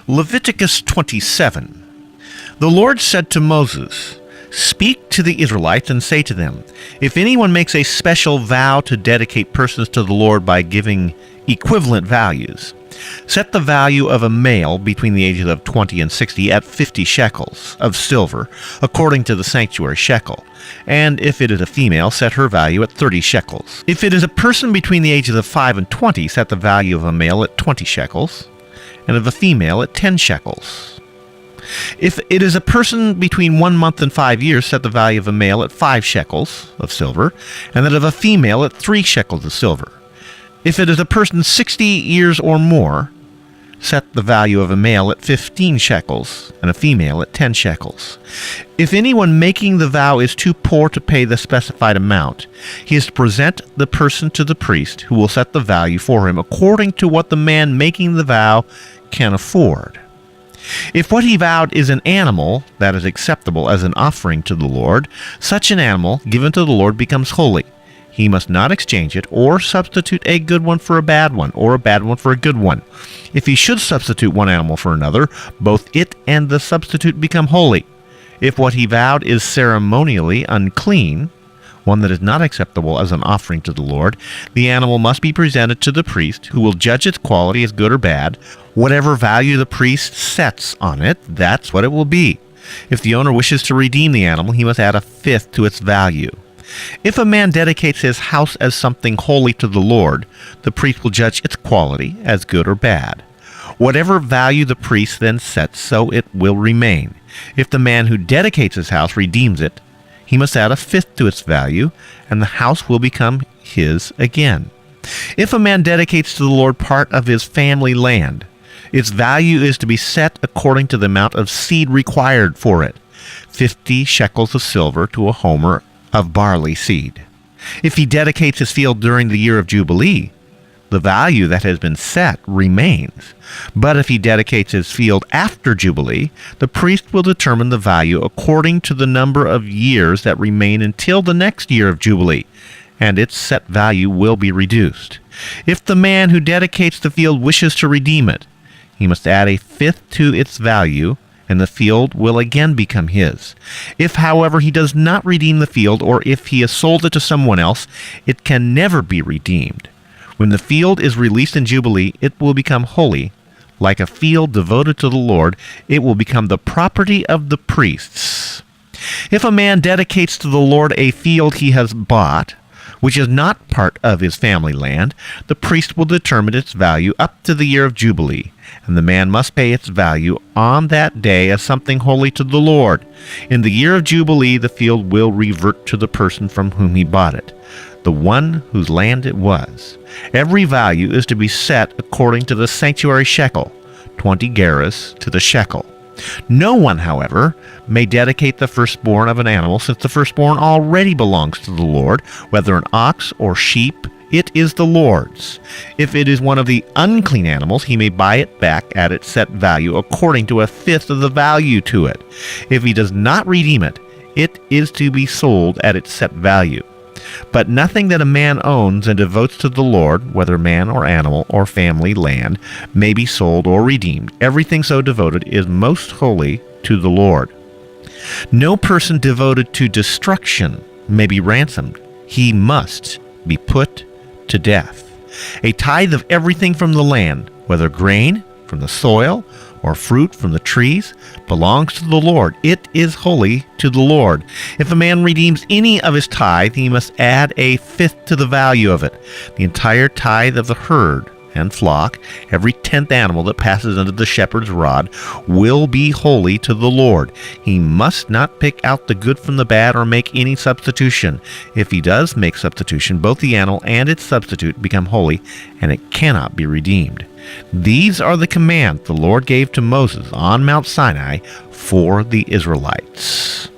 Leviticus 27. The Lord said to Moses, "Speak to the Israelites and say to them, if anyone makes a special vow to dedicate persons to the Lord by giving equivalent values, set the value of a male between the ages of 20 and 60 at 50 shekels of silver, according to the sanctuary shekel. And if it is a female, set her value at 30 shekels. If it is a person between the ages of 5 and 20, set the value of a male at 20 shekels, and of a female at 10 shekels. If it is a person between 1 month and 5 years, set the value of a male at 5 shekels of silver, and that of a female at 3 shekels of silver. If it is a person 60 years or more, set the value of a male at 15 shekels, and a female at 10 shekels. If anyone making the vow is too poor to pay the specified amount, he is to present the person to the priest, who will set the value for him according to what the man making the vow can afford. If what he vowed is an animal that is acceptable as an offering to the Lord, such an animal given to the Lord becomes holy. He must not exchange it or substitute a good one for a bad one, or a bad one for a good one. If he should substitute one animal for another, both it and the substitute become holy. If what he vowed is ceremonially unclean, one that is not acceptable as an offering to the Lord, the animal must be presented to the priest, who will judge its quality as good or bad. Whatever value the priest sets on it, that's what it will be. If the owner wishes to redeem the animal, he must add a fifth to its value. If a man dedicates his house as something holy to the Lord, the priest will judge its quality as good or bad. Whatever value the priest then sets, so it will remain. If the man who dedicates his house redeems it, he must add a fifth to its value, and the house will become his again. If a man dedicates to the Lord part of his family land, its value is to be set according to the amount of seed required for it, 50 shekels of silver to a homer of barley seed. If he dedicates his field during the year of Jubilee, the value that has been set remains. But if he dedicates his field after Jubilee, the priest will determine the value according to the number of years that remain until the next year of Jubilee, and its set value will be reduced. If the man who dedicates the field wishes to redeem it, he must add a fifth to its value, and the field will again become his. If, however, he does not redeem the field, or if he has sold it to someone else, it can never be redeemed. When the field is released in Jubilee, it will become holy. Like a field devoted to the Lord, it will become the property of the priests. If a man dedicates to the Lord a field he has bought, which is not part of his family land, the priest will determine its value up to the year of Jubilee, and the man must pay its value on that day as something holy to the Lord. In the year of Jubilee, the field will revert to the person from whom he bought it, the one whose land it was. Every value is to be set according to the sanctuary shekel, 20 gerahs to the shekel. No one, however, may dedicate the firstborn of an animal, since the firstborn already belongs to the Lord, whether an ox or sheep, it is the Lord's. If it is one of the unclean animals, he may buy it back at its set value according to a fifth of the value to it. If he does not redeem it, it is to be sold at its set value. But nothing that a man owns and devotes to the Lord, whether man or animal or family land, may be sold or redeemed. Everything so devoted is most holy to the Lord. No person devoted to destruction may be ransomed. He must be put to death. A tithe of everything from the land, whether grain from the soil or fruit from the trees, belongs to the Lord. It is holy to the Lord. If a man redeems any of his tithe, he must add a fifth to the value of it. The entire tithe of the herd and flock, every 10th animal that passes under the shepherd's rod, will be holy to the Lord. He must not pick out the good from the bad or make any substitution. If he does make substitution, both the animal and its substitute become holy, and it cannot be redeemed. These are the commands the Lord gave to Moses on Mount Sinai for the Israelites.